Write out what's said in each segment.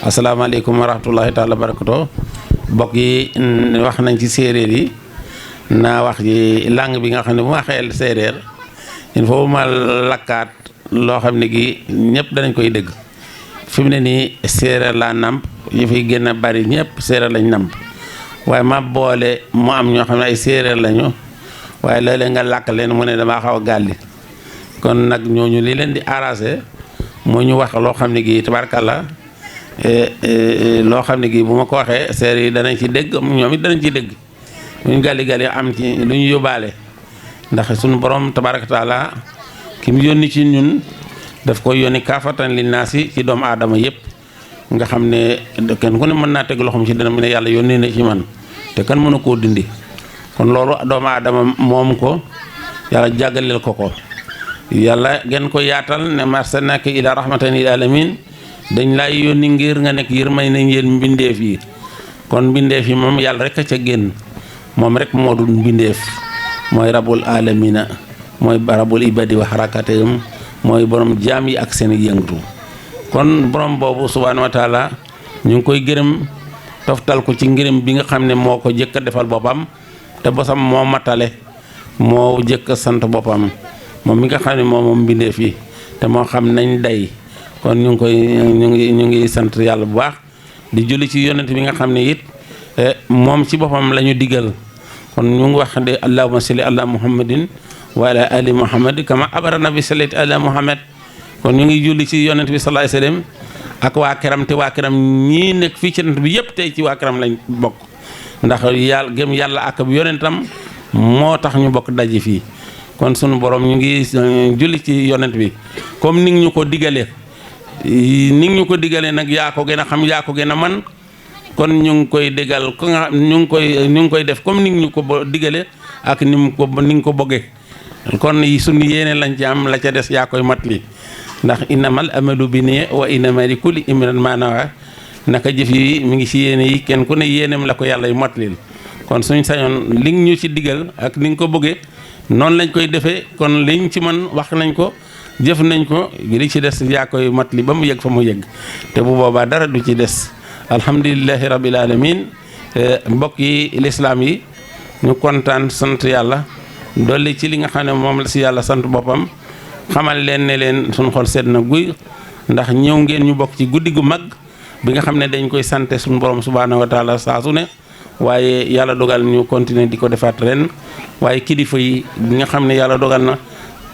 asalaamaaleykum wa rahmatullahi taala barakatu mbokk yi wax nañ ci séeréer yi naa wax ci langue bi nga xam ne bu ma waxee séeréer il faut ma lakkaat loo xam ne gi ñëpp danañ koy dégg fi mu ne nii séeréer laa namp yi fiy gën a bari ñëpp séeréer lañ namp waaye ma boole mu am ñoo xam ne ay séeréer lañu waaye léeg-léeg nga làkk leen mu ne damaa xaw a gàlli kon nag ñooñu li leen di arrangé moo ñu wax loo xam ne gi tabarkalla loo xam ne gi bu ma ko waxee séeréer yi danañ ci dégg ñoom it danañ ci dégg lu ñu gàlli am ci lu ñu yóbbaale ndax suñu borom tabaraka taala ki mu yónni ci ñun daf ko yónni kaafatan li naasi ci doomu aadama yëpp nga xam ne kenn ku ne mën naa teg loxoom ci dina mu ne yàlla yónni na ci man te kan mënu koo dindi kon loolu doomu aadama moom ko yàlla jàggaleel ko yàlla gën ko yaatal ne marsalnaaka ila rahmatan lil alamin dañ lay yónni ngir nga nekk yërmande nañ yéen mbindeef yi kon mbindeef yi moom yàlla rek a ca génn moom rek moo dul mbindeef mooy rabul alamina mooy rabul ibadi wa harakatihim mooy borom jaam yi ak seen yëngatu kon borom boobu subhanahu wa taala ñu ngi koy gërëm toftal ko ci ngërëm bi nga xam ne moo ko jëkk a defal boppam te bosam moo matale moo jëkk a sant boppam moom mi nga xam ne moom mbindeef yi te moo xam nañ day kon ñu ngi sant yàlla bu baax di julli ci yonent bi nga xam ne it moom ci boppam la ñu digal kon ñu ngi wax de allahumma salli ala muhammadin wa ala ali muhammad kama abara nabi sallallahu ala muhammad kon ñu ngi julli ci yonent bi sallallahu alayhi wasallam ak waa këram te waa këram ñii nekk fii ci yonent bi yëpp tey ci waa këram lañ bokk ndax yàlla gëm yàlla ak yonentam moo tax ñu bokk daje fii kon sunu borom ñu ngi julli ci yonent bi comme ni ñu ko digalee nag yaa ko gën a xam yaa ko gën a man kon ñu ngi koy déggal ko nga ñu ngi koy def comme ni ñu ko digale ak ni nga ko bëggee kon sunu yéene lañ ci am la ca des yaa koy matli ndax innamal amalu bi niya wa innama li kulli imrin ma nawa naka jëf yi mi ngi ci yéene yi kenn ku ne yéeneem la ko yàlla yu matlil kon suñ sañoon li ñu ci digal ak ni nga ko bëggee noonu lañ koy defee kon liñ ci man wax nañ ko jëf nañ ko li ci des yaa koy matli ba mu yegg fa mu yegg te bu boobaa dara du ci des alhamdulillahi rabbil alamin mbokk yi lislaam yi ñu kontaan sant yàlla dolli ci li nga xam ne moom la si yàlla sant boppam xamal leen ne leen suñu xol sedd na guy ndax ñëw ngeen ñu bokk ci guddi gu mag bi nga xam ne dañ koy sante suñu borom subhanahu wa taala saa su ne waaye yàlla dogal ñu continuer di ko defaat ren waaye kilifa yi bi nga xam ne yàlla dogal na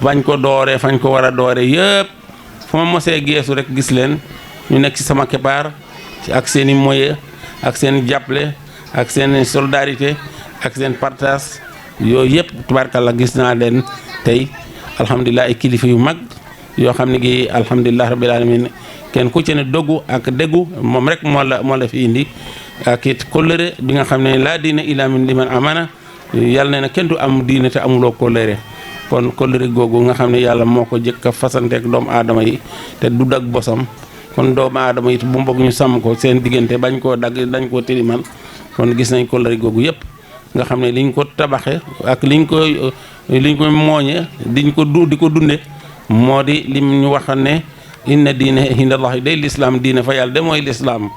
bañ ko dooree fañ ko war a doore yëpp fu ma mosee geesu rek gis leen ñu nekk ci sama keppaar ak seen i moyen ak seen jàppale ak seen solidarité ak seen partage yooyu yëpp tubaarkalla gis naa leen tey alhamdulilah ay kilifa yu mag yoo xam ne gi alhamdulilah rabbil alamin kenn ku ci ne doggu ak déggu moom rek moo la fi indi ak it kóllëre bi nga xam ne laa diina illa min liman amana yàlla ne na kenn du am diine te amuloo kóllëre kon kóllëre googu nga xam ne yàlla moo ko jëkk a fasanteek doomu aadama yi te du dag bosam kon doomu aadama it bu mbokk ñu sàmm ko seen diggante bañ koo dagg dañ koo tilimal kon gis nañ kóllëre googu yëpp nga xam ne liñ ko tabaxe ak liñ ko mooñe di ko dunde moo di lim ñu wax ne inna diine indallahi day lislaam diine fa yàlla de mooy lislaam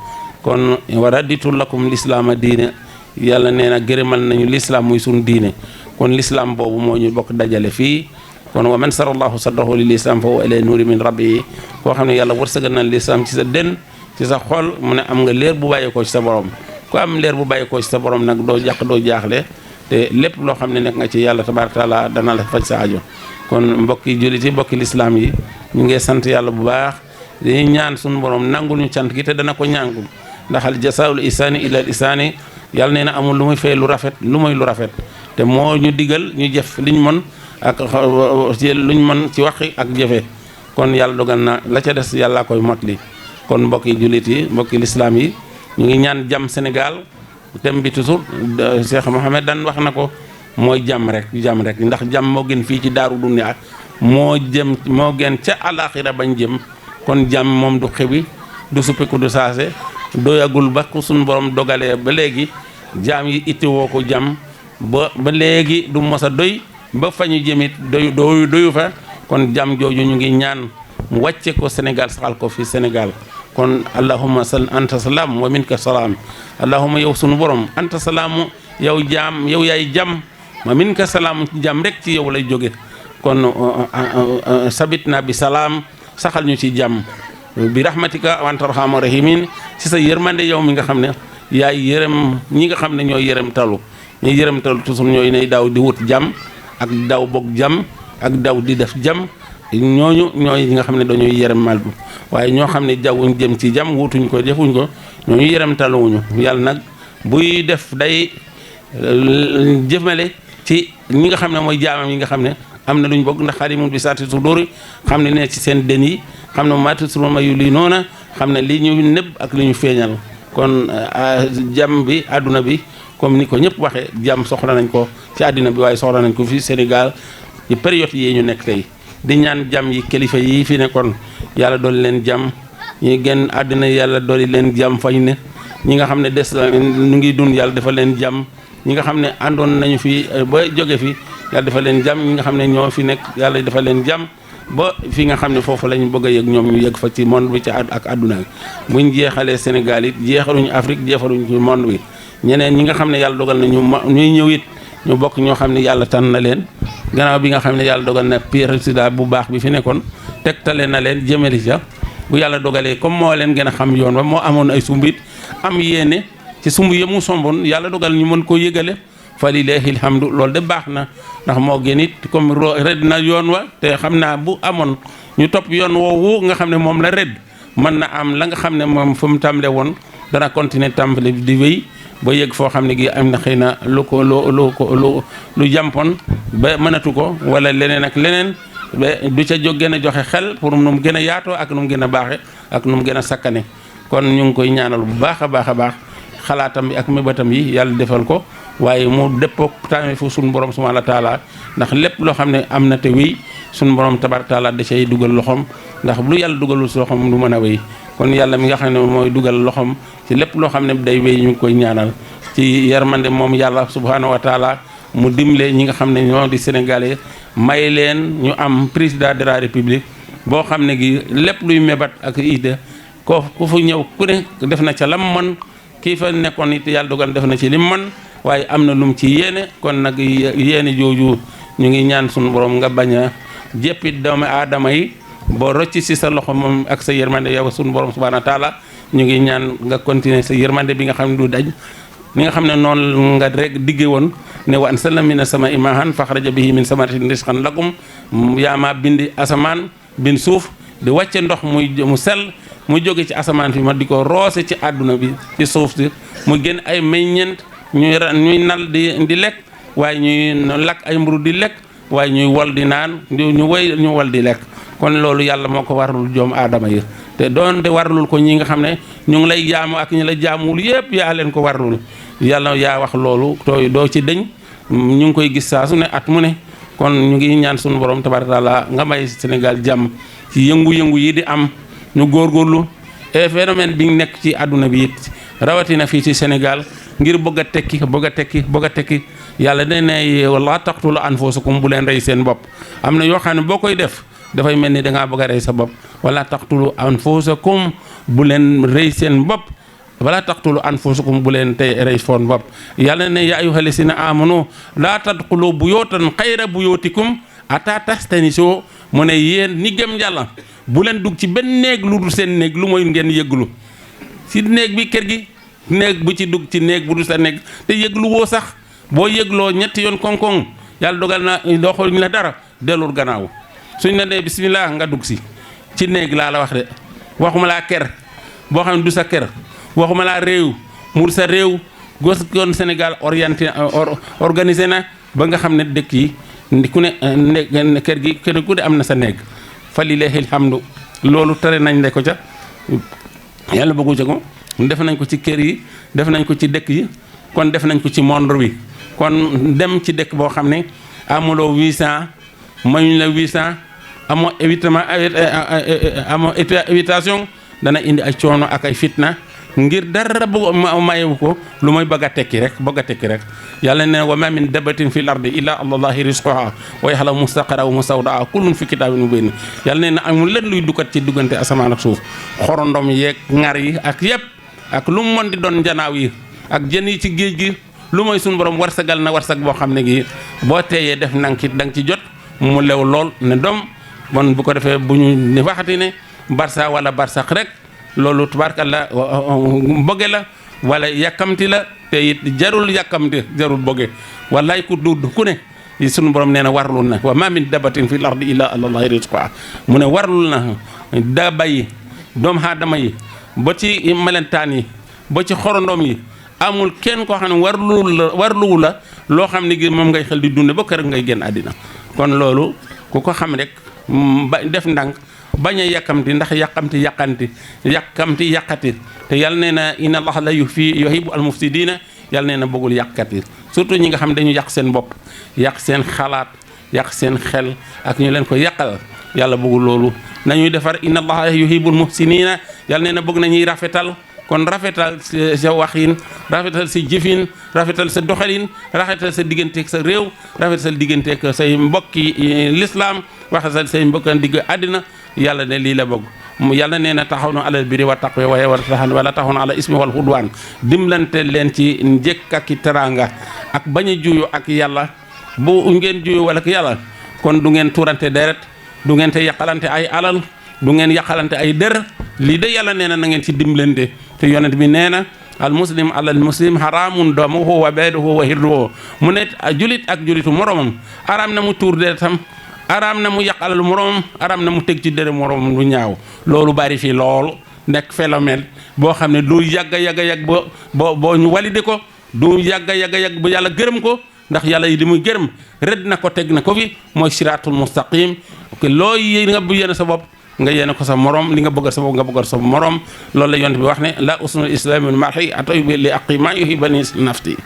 kon wa raditu lakum lislaama diine yàlla nee na gërëmal nañu lislaam muy suñu diine kon lislaam boobu moo ñu bokk dajale fii kon wa man sarallahu sadrahu lil islam fa huwa ila nuuri min rabbihi koo xam ne yàlla wërsëgal na lislaam ci sa den ci sa xol mu ne am nga leer bu bàyyeekoo ci sa borom ku am leer bu bàyyeekoo ci sa borom nag doo jàq doo jaaxle te lépp loo xam ne nekk nga ci yàlla tabaaraka taala dana la faj sa aajo kon mbokki jullit yi mbokki lislaam yi ñu ngi sant yàlla bu baax dañuy ñaan suñu borom nangul ñu cant gi te dana ko ñàngul ndax al jasaa'ul ihsaani illal ihsaani yàlla nee na amul lu muy fay lu rafet lu muy lu rafet te moo ñu digal ñu jëf liñ mën ak luñ mën ci waxi ak jëfe kon yàlla dogal na la ca des yàlla koy motli kon mbokki jullit yi mbokki lislaam yi ñu ngi ñaan jàmm Sénégal thème bi toujours Cheikh Mohamed Dan wax na ko mooy jàmm rek ndax jàmm moo gën fii ci daaru dunya moo gën ca àlaxira bañ jëm kon jàmm moom du xewi du suppiku du saase doyagul ba ku suñu borom dogalee ba léegi jaam yi ittiwoo ko jàmm ba léegi du mos a doy ba fa ñu jëmit doyu fa kon jàmm jooju ñu ngi ñaan mu wàcce ko Sénégal saxal ko fi Sénégal kon allahumma sal anta salaam wa minka salaam allahumma yow sunu borom anta salaamu yow jaam yow yaay jàmm wa minka salaam jàmm rek ci yow lay jóge kon sabitna bi salaam saxal ñu ci jàmm bi rahmatika wa anta arhamar rahimin ci sa yërmande yow mi nga xam ne yaay yërëm ñi nga xam ne ñooy yërëm talu ñuy yërëm talu toujours ñooy nay daaw di wut jàmm ak daw bokk jàmm ak daw di def jàmm ñooñu ñooy ñi nga xam ne dañuy yërëm mal bi waaye ñoo xam ne jawwuñ jëm ci jàmm wutuñ ko defuñ ko ñooñu yërëm taluwuñu yàlla nag buy def day jëmale ci ñi nga xam ne mooy jaamam yi nga xam ne am na luñ bokk ndax xarimul bi saati su dóori xam ne ci seen den yi xam ne maati suroma yu lii noona xam ne li ñu nëbb ak li ñu feeñal kon jàmm bi àdduna bi comme ni ko ñëpp waxee jàmm soxla nañ ko ci àddina bi waaye soxla nañ ko fii Sénégal ci période yi ñu nekk tey di ñaan jàmm yi kilifa yi fi nekkoon yàlla dooli leen jàmm ñi gën àddina yàlla dooli leen jàmm fañ ne ñi nga xam ne des la ñu ngi dund yàlla dafa leen jàmm ñi nga xam ne àndoon nañu fi ba jóge fi yàlla dafa leen jàmm ñi nga xam ne ñoo fi nekk yàlla dafa leen jàmm ba fi nga xam ne foofu lañ bëgg a yëg ñoom ñu yëg fa ci monde bi ci ak àdduna bi buñ jeexalee Sénégal it jeexaluñu Afrique jeexaluñu ci monde bi ñeneen ñi nga xam ne yàlla dogal na ñuy ñëw it ñu bokk ñoo xam ne yàlla tànn na leen gannaaw bi nga xam ne yàlla dogal na président bu baax bi fi nekkoon tegtale na leen jëmali ca bu yàlla dogalee comme moo leen gën a xam yoon ba moo amoon ay sumbit am yéene ci sumb yi mu somboon yàlla dogal ñu mën koo yëgale fa lillahi alhamdu loolu de baax na ndax moo gën it comme red na yoon wa te xam naa bu amoon ñu topp yoon woowu nga xam ne moom la red mën na am la nga xam ne moom fu mu tàmbale woon dana continuer tàmbale di wéy ba yëg foo xam ne gi am na xëy na lu jàmpoon ba mënatu ko wala leneen ak leneen ba du ca jóg gën a joxe xel pour nu mu gën a yaatoo ak nu mu gën a baaxe ak nu mu gën a sakkane kon ñu ngi koy ñaanal bu baax a baax a baax xalaatam bi ak mébatam yi yàlla defal ko waaye mu dëppoo tamit fu suñu borom subhanahu wa taala ndax lépp loo xam ne am na te wéy suñu borom tabaaraka taala da cay dugal loxoom ndax lu yàlla dugalul si loxoom du mën a wéy kon yàlla mi nga xam ne mooy dugal loxoom ci lépp loo xam ne day wéy ñu ngi koy ñaanal ci yarmande moom yàlla subhanahu wa taala mu dimle ñi nga xam ne ñoo di sénégalais may leen ñu am président de la république boo xam ne gi lépp luy mébat ak idée ku fu ñëw ku ne def na ca lam man kii fa nekkoon it yàlla dogal def na ci lim man waaye am na lum ci yéene kon nag yéene jooju ñu ngi ñaan suñu borom nga bañ a jéppit doomu aadama yi boo rocci si sa loxo moom ak sa yërmande yow suñu borom subhanahu wa taala ñu ngi ñaan nga continuer sa yërmande bi nga xam ne du daj ni nga xam ne noonu nga rek digge woon ne wa anzalna mina samaa'i maa'an faxraja bihi min samaratin rizqan lakum yaa ma bindi asamaan bin suuf di wàcce ndox mu sell muy jóge ci asamaan fi ma di ko roose ci àdduna bi ci suuf si mu gën ay meññeent ñuy nal di lekk waaye ñuy lakk ay mburu di lekk waaye ñuy wol di naan ñu wol di lekk kon loolu yàlla moo ko waralul joom aadama yi te doon de waralul ko ñi nga xam ne ñu ngi lay jaamu ak ñi la jaamuwul yépp yaa leen ko waralul yàlla yaa wax loolu tooy doo ci dëñ ñu ngi koy gis saa su ne at mu ne kon ñu ngi ñaan suñu borom tabaaraka taala nga may Sénégal jàmm ci yëngu-yëngu yi di am ñu góorgóorlu et phénomène bi nekk ci àdduna bi it rawatina fii ci Sénégal ngir bëgg a tekki yàlla day ne wala taqtulu anfusakum bu leen rey seen bopp am na yoo xam ne boo koy def dafay mel ni dangaa bëgg a rey sa bopp wala taqtulu anfusakum bu leen rey seen bopp wala taqtulu anfusakum bu leen tey rey foon bopp yàlla ne yaa ayyuhal lazina amanu laa tadxulu buyuutan xayra buyuutikum ataa tastanisu mu ne yéen ni gëm yàlla bu leen dugg ci benn néeg lu dul seen néeg lu mooy ngeen yëglu si néeg bi kër gi néeg bu ci dugg ci néeg bu dul sa néeg te yëglu woo sax boo yëgloo ñetti yoon koŋ-koŋ yàlla dogal na doxul ñu la dara dellul gannaaw suñ la nee bismillah nga dugg si ci néeg laa la wax de waxuma laa kër boo xam ne du sa kër waxuma laa réew mu sa réew gos kon Sénégal organisé na ba nga xam ne dëkk yi ku ne kër gi kër ku ne am na sa néeg fa lillahi alhamdu loolu tere nañ le ko ca yàlla bëggu ca ko def nañ ko ci kër yi def nañ ko ci dëkk yi kon def nañ ko ci monde bi kon dem ci dëkk boo xam ne amuloo 800 mayuñ la 800 amoo évitement amoo évitation dana indi ay coono ak ay fitna ngir dara bu mayewu ko lu may bëgg a tekki rek yàlla ne wa ma min dabatin fil ardi illa allahi rizquha wa ya'lamu mustaqarraha wa mustawdaaha kullun fi kitaabin mubiin yàlla ne na amul lenn luy dukkat ci diggante asamaan ak suuf xorondom yeeg ŋar yi ak yëpp ak lu mu mën di doon njanaaw yi ak jën yi ci géej gi lu mooy suñu borom warsagal na warsag boo xam ne gi boo teeyee def nankit da nga ci jot mu lew lool ne doom bon bu ko defee bu ñu ni waxati ne barsa wala barsax rek loolu tubaarkalla boge la wala yàkkamti la te it jarul yàkkamti jarul boge wallaay ku dudd ku ne suñu borom nee na warlul na wa ma min dabatin fil ardi illa allahi rizquha mu ne warlul na daba yi doomu aadama yi ba ci melentaan yi ba ci xorondom yi amul kenn koo xam ne warluwu la loo xam ne gi moom ngay xel di dunde ba kër ngay génn àddina kon loolu ku ko xam rek ba def ndànk bañ a yàkkamti ndax yàkkamti yàqati te yàlla nee na inna allaha la yuhibbu al mufsidina yàlla nee na bëggul yàqkat yi surtout ñi nga xam dañu yàq seen bopp yàq seen xalaat yàq seen xel ak ñu leen ko yàqal yàlla bëggul loolu nañuy defar inna allaha yuhibbul muhsinina yàlla nee na bëgg nañuy rafetal kon rafetal sa waxin rafetal sa jëfin rafetal sa doxalin rafetal sa digganteeg sa réew rafetal digganteeg say mbokki l'islam waxasal say mbokkan digg àddina yàlla ne lii la bëgg yàlla nee na taxaw na alal birri wa taqwa wala taxaw na ala ismi wal xudwaan dimlante leen ci njëkk ak teraanga ak bañ a juyu ak yàlla bu ngeen juyu wala ak yàlla kon du ngeen tuurante deret du ngeen te yàqalante ay alal du ngeen yàqalante ay dër lii de yàlla nee na na ngeen ci dimlante te yonent bi nee na al muslim alal muslim haramun damuhu wa bayduhu wa hirduhu mu ne julit ak julitu moromam araam na mu tuur deretam araam na mu yàq alal moromam araam na mu teg ci dere moromam lu ñaaw loolu bari fii lool nekk phénomène boo xam ne du yàgg boo ñu walide ko du yàgg ba yàlla gërëm ko ndax yàlla yi di muy gërëm rëdd na ko teg na ko fi mooy siraatul mustaqim loo yi nga bu yéene sa bopp nga yéene ko sa morom li nga bëggal sa bopp nga bëggal sa morom loolu la yonent bi wax ne la usnul islaamil mar'i atayba li aqi ma yuhibani nafti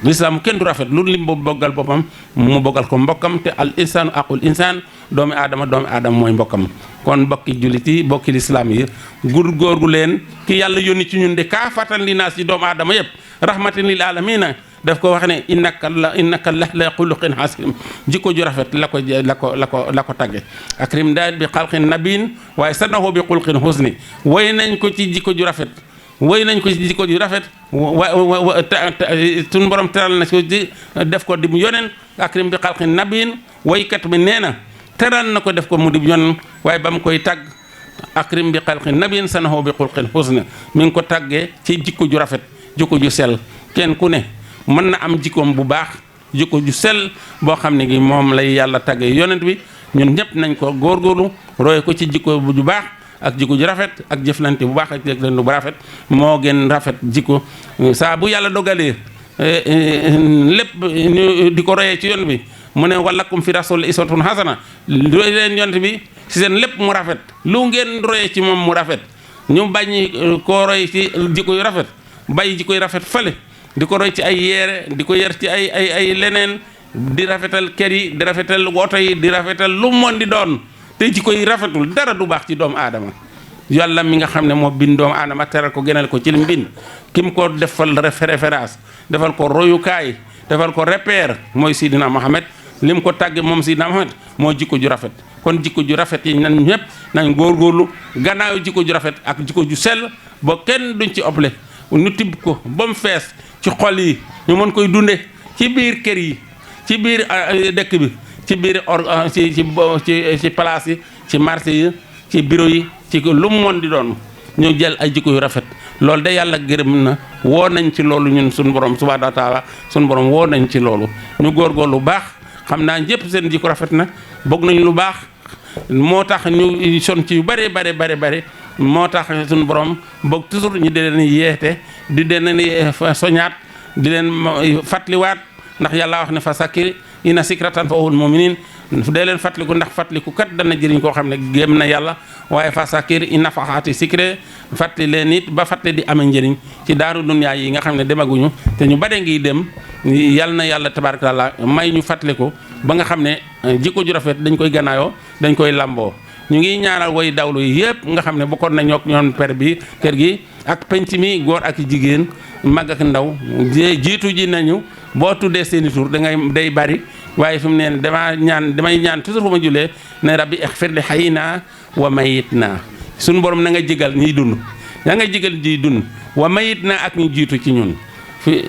l'islam kenn du rafet lu lim boobu boggal boppam mu boggal ko mbokkam te al insaanu aqul insaan doomi aadama mooy mbokkam kon mbokki jullit yi mbokki lislaam yi góorgu leen ki yàlla yónni ci ñun de kaa fatan li naas ci doomu aadama yëpp rahmatan lil alamina daf ko wax ne innaka la xuluqin hasim jikko ju rafet la ko tagge akrim daal bi xalqin nabiin waaye sanahu bi xulqin husni way nañ ko ci jikko ju rafet suñu borom teral na ko di def ko di mu yonen akrim bi xalqin nabiin waykat bi nee na teral na ko def ko mu di yonen waaye ba mu koy tagg akrim bi xalqin nabiin sanahu bi xulqin husni mi ngi ko taggee ci jikko ju rafet jikko ju sell kenn ku ne mën na am jikkoom bu baax jikko ju sell boo xam ne gi moom lay yàlla tàggee yonent bi ñun ñëpp nañ ko góorgóorlu roye ko ci jikko bu baax ak jikko ju rafet ak jëflante bu baax ak jëflante bu rafet moo gën rafet jikko saa bu yàlla dogalee lépp ñu di ko royee ci yoon bi mu ne walakum fi rasul iswatun hasana roy leen yonent bi ci seen lépp mu rafet lu ngeen royee ci moom mu rafet ñu bañ koo roy ci jikko yu rafet bàyyi jikko yu rafet fële di ko roy ci ay yeere di ko yer ci ay leneen di rafetal kër yi di rafetal woto yi di rafetal lu mon di doon te jikko yi rafetul dara du baax ci doomu aadama yàlla mi nga xam ne moo bind doomu aadama teral ko gënal ko ci lim bind kim ko defal référence defal ko royukaay defal ko repère mooy Sidina Mohamed lim ko tàgge moom Sidina Mohamed moo jikko ju rafet kon jikko ju rafet yi nan ñëpp nañ góorgóorlu gannaaw jikko ju rafet ak jikko ju sell ba kenn duñ ci ople ñu tibb ko ba mu fees ci xol yi ñu mën koy dunde ci biir kër yi ci biir dëkk bi ci biir ci place yi ci marché yi ci bureau yi ci lu mu mën di doon ñu jël ay jikko yu rafet loolu de yàlla gërëm na woo nañ ci loolu ñun suñu borom subhanahu wa taala suñu borom woo nañ ci loolu ñu góorgóorlu lu baax xam naa ñëpp seen jikko rafet na bëgg nañ lu baax moo tax ñu son ci yu bare moo tax suñu borom boog toujours ñu di leen yeete di leen soñaat di leen fàttaliwaat ndax yàlla wax ne fa sakkir ina sikratan fa awul muminin dee leen fàttaliku ndax fàttaliku kat dana jëriñ koo xam ne gém na yàlla waaye fa sakkir ina faxaati sikre fàttali leen it ba fàttali di amee njëriñ ci daaru dunyaa yi nga xam ne demaguñu te ñu bare ngi dem yal na yàlla tabaaraka taala may ñu fàttaliku ba nga xam ne jikko ju rafet dañ koy gannaayoo dañ koy lamboo ñu ngi ñaanal way dawlu yëpp nga xam ne bokkoon na ñook ñoom per bi kër gi ak penc mi góor ak jigéen mag ak ndaw jiitu ji nañu boo tuddee seeni tur day bari waaye fi mu ne damay ñaan toujours bu ma julee ne rabbi ixfir li hayyina wa mayitna suñu borom na nga jégal ñiy dund na nga jégal ñiy dund wa mayitna ak ñu jiitu ci ñun fi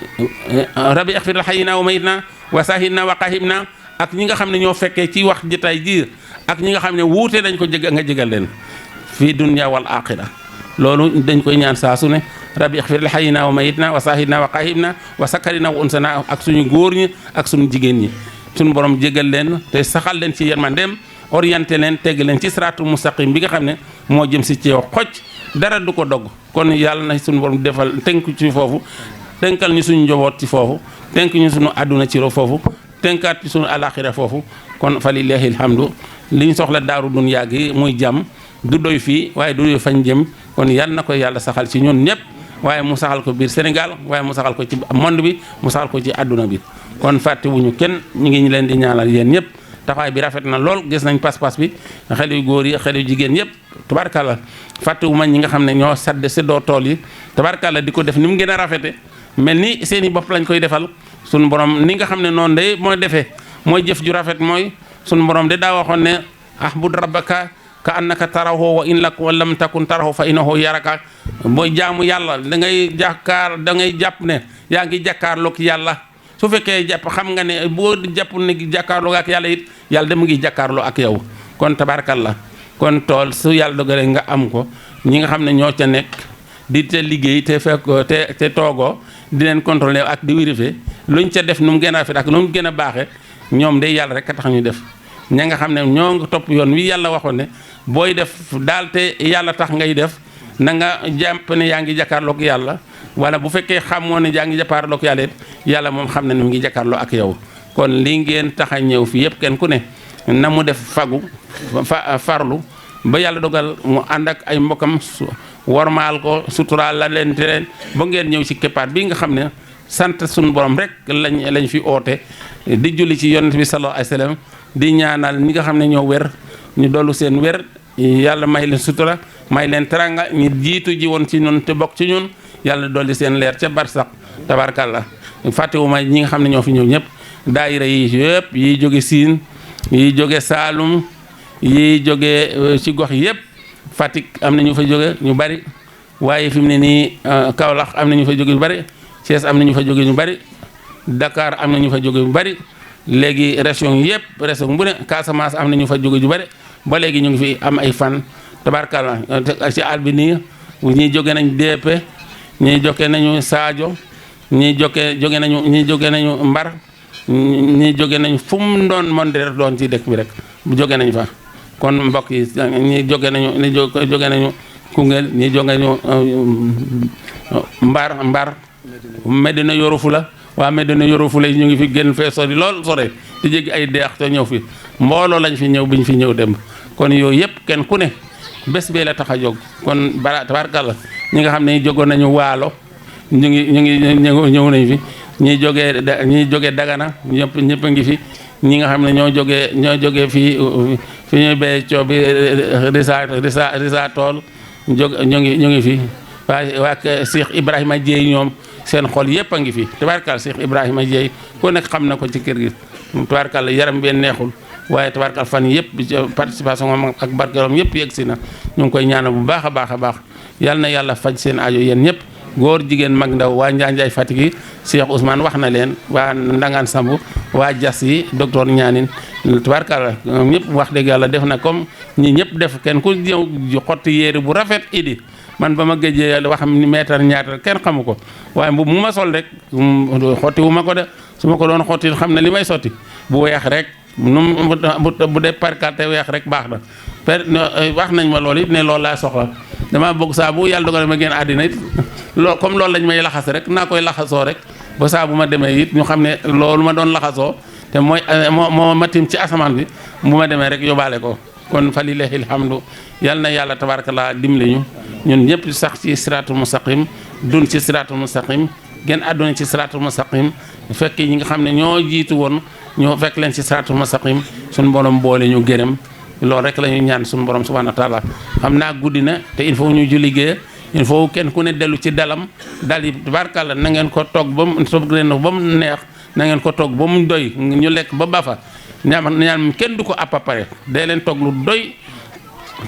rabbi ixfir li hayyina wa mayitna wa sahidna wa qahibna ak ñi nga xam ne ñoo fekkee ci wax jotaay ji ak ñi nga xam ne wuute dañ ko nga jégal leen fii dunya wal axira loolu dañ koy ñaan saa su ne rabbi ixfir li hayyina wa mayitna wa sahidna wa qahibna wa sakarina wa unsana ak suñu góor ñi ak suñu jigéen ñi suñu borom jégal leen te saxal leen ci yërmandeem orienté leen tegg leen ci siraatul mustaqim bi nga xam ne moo jëm si ci yow xoj dara du ko dogg kon yàlla na suñu borom defal tënk ci foofu tënkal ñu suñu njaboot ci foofu tënk ñu suñu àdduna ci foofu tënkaat ci suñu alaxira foofu kon fa lillahi alhamdu li ñu soxla daaru dunya gi muy jàmm du doy fii waaye du doy fañ jëm kon yàlla na ko yàlla saxal ci ñun ñëpp waaye mu saxal ko biir Sénégal waaye mu saxal ko ci monde bi mu saxal ko ci àdduna bi kon fàttewuñu kenn ñu ngi leen di ñaanal yéen ñëpp taxawaay bi rafet na lool gis nañ pas-pas bi xale yu góor yi xale yu jigéen yëpp tabarkàlla fàttewuma ñi nga xam ne ñoo séddoo tool yi tabarkàlla di ko def ni mu gën a rafete mel ni seen i bopp lañ koy defal suñu borom ni nga xam ne noonu de mooy defee mooy jëf ju rafet mooy suñu borom de daa waxoon ne ahbud rabbaka ka annaka tarahu wa in lam takun tarahu fa innahu yaraka booy jaamu yàlla da ngay jàpp ne yaa ngi jàkkaarloog yàlla su fekkee jàpp xam nga ne boo jàppul ne jàkkaarloo ak yàlla it yàlla de mu ngi jàkkaarloo ak yow kon tabarkalla kon tool su yàlla dogalee nga am ko ñi nga xam ne ñoo ca nekk di te liggéey te fekk te toogoo di leen contrôler ak di vérifier luñ ca def nu mu gën a rafet ak nu mu gën a baaxee ñoom de yàlla rek a tax ñu def ña nga xam ne ñoo nga topp yoon wi yàlla waxoon ne booy def daal te yàlla tax ngay def na nga jàpp ne yaa ngi jàkkaarloog yàlla wala bu fekkee xamoo ne yaa ngi jàkkaarloog yàlla it yàlla moom xam na ne mu ngi jàkkaarloo ak yow kon li ngeen tax a ñëw fii yëpp kenn ku ne na mu def farlu ba yàlla dogal mu ànd ak ay mbokkam wormaal ko suturaal la leen te leen ba ngeen ñëw ci keppaat bi nga xam ne sant suñu borom rek lañ fi oote di julli ci yonent bi sallallahu alayhi wasallam di ñaanal ñi nga xam ne ñoo wér ñu dollu seen wér yàlla may leen sutura may leen teranga ñu jiitu ji woon ci ñun te bokk ci ñun yàlla dolli seen leer ca barsax tabarkalla fàttewuma ñi nga xam ne ñoo fi ñëw ñëpp daayira yi yëpp yi jóge Siin yi jóge Saalum yi jóge ci gox yëpp Fatick am na ñu fa jóge ñu bari waaye fi mu ne nii Kaolack am na ñu fa jóge ñu bari Thiès am na ñu fa jóge ñu bari Dakar am na ñu fa jóge ñu bari léegi région yëpp région bu ne Casamance am na ñu fa jóge ñu bari ba léegi ñu ngi fi am ay fan tabarkalla ci àll bi nii ñii jóge nañ DP ñii jóge nañu Sadio ñii jóge nañu Mbar ñii jóge nañu fu mu doon monde doon ci dëkk bi rek jóge nañ fa kon mbokk yi ñii jóge nañu Koungheul ñii jóge nañu Mbar Medina Yoro Fula waa Medina Yoro Fula ñu ngi fi gën fee sori lool sore di jéggi ay deex te ñëw fi mbooloo lañ fi ñëw biñ fi ñëw dem kon yooyu yëpp kenn ku ne bés bee la tax a jóg kon tabarkalla ñi nga xam ne jógoon nañu Waalo ñu ngi ñëw nañ fi ñi jógee Dagana ñëpp a ngi fi ñi nga xam ne ñoo jógee fii fi ñuy béy coow bi risa tool ñu ngi fi waa Cheikh Ibrahima Dieye ñoom seen xol yëpp a ngi fi tabarkalla Cheikh Ibrahima Dieye ku nekk xam na ko ci kër gi tabarkalla yaram benn neexul waaye tabarkalla fan yëpp participation moom ak barkeelam yëpp yegg si na ñu ngi koy ñaanal bu baax a baax a baax yal na yàlla faj seen aajo yéen ñëpp góor jigéen mag ndaw waa Njaanjaay Fatick yi Cheikh Ousmane wax na leen waa Ndangaan Sambu waa Jas yi docteur Ñaanin tabarkalla ñëpp wax dëgg yàlla def na comme ñi ñëpp def kenn ku ñëw xotti yéere bu rafet idi man ba ma géejee wax ni mètre ñaata kenn xamu ko waaye bu mu ma sol rek xotti wu ma ko de su ma ko doon xotti xam ne li may sotti bu weex rek bu dee parkate weex rek baax na wax nañ ma loolu it ne loolu laa soxla dama bëgg saa bu yàlla dogal ma génn àddina it comme loolu lañ may laxas rek naa koy laxasoo rek ba saa bu ma demee it ñu xam ne loolu ma doon laxasoo te mooy moo ma tim ci asamaan bi bu ma demee rek yóbbaale ko kon fa lillahi alhamdu yal na yàlla tabarakallah dimbali ñu ñun ñëpp sax ci siraatul mustaqim dun ci siraatul mustaqim gën àdduna ci siraatul mustaqim fekk ñi nga xam ne ñoo jiitu woon ñoo fekk leen ci siraatul mustaqim suñu borom boole ñu gërëm loolu rek la ñuy ñaan suñu borom subhanahu wa taala xam naa guddi na te il faut ñu julli gée il faut kenn ku ne dellu ci dalam dal yi barkalla na ngeen ko toog ba mu soog leen ba mu neex na ngeen ko toog ba mu doy ñu lekk ba bafa ñaan kenn du ko appapare day leen toog lu doy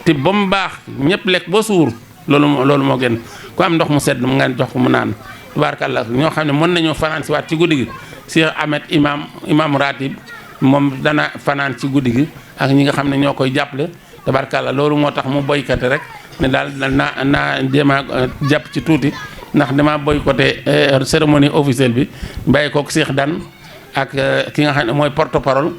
te ba mu baax ñëpp lekk ba suur loolu moo gën ku am ndox mu sedd mu ngeen jox ko mu naan barkalla ñoo xam ne mën nañoo fanaan si waat ci guddi gi Cheikh Ahmed imam ratib moom dana fanaan ci guddi gi ak ñi nga xam ne ñoo koy jàppale tabarkalla loolu moo tax mu boycotté rek ne daal naa jéema jàpp ci tuuti ndax dama boycotté cérémonie officielle bi bàyyi kook Cheikh Dan ak ki nga xam ne mooy porte parole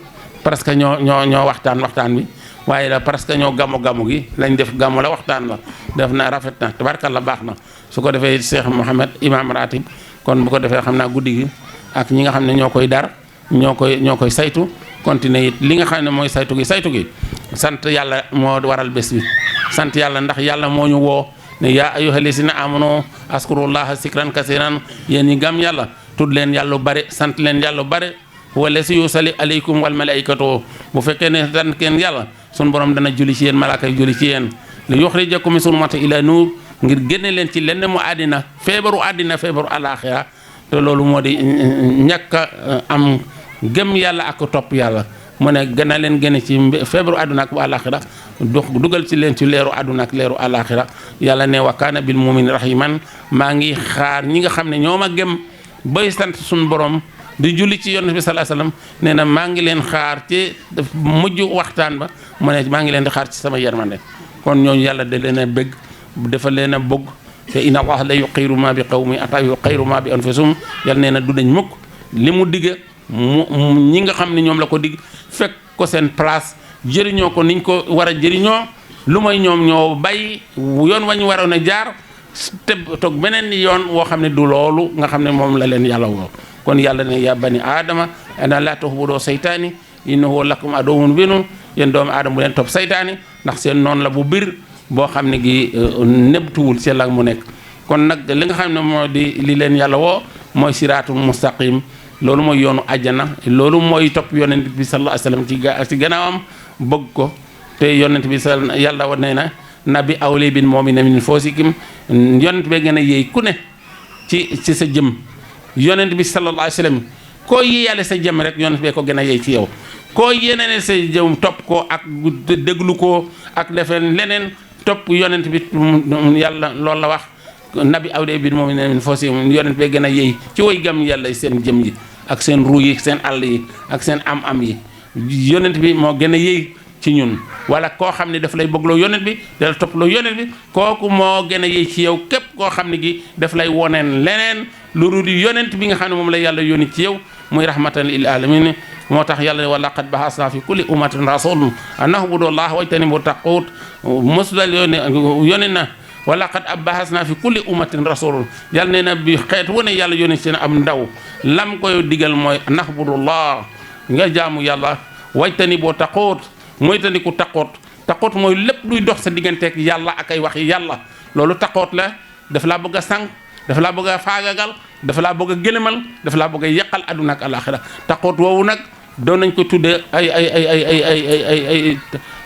parce que ñoo waxtaan bi waaye la parce que ñoo gàmmu gi lañ def gàmmu la waxtaan la def na rafet na tabarkalla baax na su ko defee Cheikh Mohamed imam ratib kon bu ko defee xam naa guddi gi ak ñi nga xam ne ñoo koy dar ñoo koy saytu continuer it li nga xam ne mooy saytu gi sant yàlla moo waral bés bi sant yàlla ndax yàlla moo ñu woo ne yaa ayyuhal lazina amanu askurullaha zikran kasiran yéen ñi gam yàlla tudd leen yàlla bare sant leen yàlla bare wala si yusali aleykum wal malaikatu bu fekkee ne sant kenn yàlla sun borom dana julli ci yéen malaaka yi julli ci yéen li yuxrijakum min zulumati ila nuur ngir génne leen ci lenn mu àddina feebaru alaxira te loolu moo di ñàkk am gëm yàlla ak topp yàlla mu ne gën a leen génne ci feebaru àdduna ak bu alaxira dugal ci leen ci leeru àdduna ak leeru alaxira yàlla ne wa kaana bil mu'mini rahiman maa ngi xaar ñi nga xam ne ñoo ma gëm bay sant suñu borom di julli ci yonent bi sallallahu alayhi wasallam nee na maa ngi leen xaar ci mujj waxtaan ba mu ne maa ngi leen di xaar ci sama yermande kon ñooñu yàlla da leen a bëgg dafa leen a bëgg te inna allaha la yughayyiru ma bi qawmin hatta yughayyiru ma bi anfusihim yàlla nee na du dañ mukk li mu digg ñi nga xam ne ñoom la ko digg fekk ko seen place jëriñoo ko niñ ko war a jëriñoo lu may ñoom ñoo bay yoon wañ waroon a jaar te toog beneen yoon woo xam ne du loolu nga xam ne moom la leen yàlla woo kon yàlla ne yaa bani aadama ana laa ta'budu saytaani innahu lakum aduwwun mubin yéen doomu aadama bu leen topp saytaani ndax seen noonu la bu bir boo xam ne gi nebtuwul ci la mu nekk kon nag li nga xam ne moo di li leen yàlla woo mooy siraatul mustaqim loolu mooy yoonu àjjana loolu mooy topp yonent bi sallallahu alayhi wasallam ci gannaawam bëgg ko te yonent bi yàlla wa nee na nabi awli bin mu'minin min anfusikum yonent bee gën a yéey ku ne ci sa jëm yonent bi sallallahu alayhi wasallam koo yéeyale sa jëm rek yonent bee ko gën a yéey ci yow koo yéenene sa jëm topp ko ak déglu ko ak defee leneen topp yonent bi yàlla loolu la wax nabi awde bi moom ne foosi yonent bee gën a yéey ci way gam yàlla seen jëm yi ak seen ruu yi seen àll yi ak seen am yi yonent bi moo gën a yéey ci ñun wala koo xam ne daf lay bëggloo yonent bi dala topploo yonent bi kooku moo gën a yéey ci yow képp koo xam ne gi daf lay woneen leneen lu dul yonent bi nga xam ne moom la yàlla yónni ci yow muy rahmatan lil alamin moo tax yàlla ne wa laqad ba'athna fi kulli ummatin rasulun an na'budu allaha wajtanibu taghut mosudal yónni na wa laqad ba'athna fi kulli ummatin rasulun yàlla nee na bi xeet wu ne yàlla yónni ci am ndaw lam koy digal mooy na'budu allah nga jaamu yàlla wajtanibu taghut mooy tandiku taxoot mooy lépp luy dox sa digganteeg yàlla ak ay wax yi yàlla loolu taxoot la dafa laa bëgg a sànq dafa laa bëgg a faagagal dafa laa bëgg a gëlëmal dafa laa bëgg a yàqal àdduna ak alaxira taxoot woowu nag doon nañ ko tuddee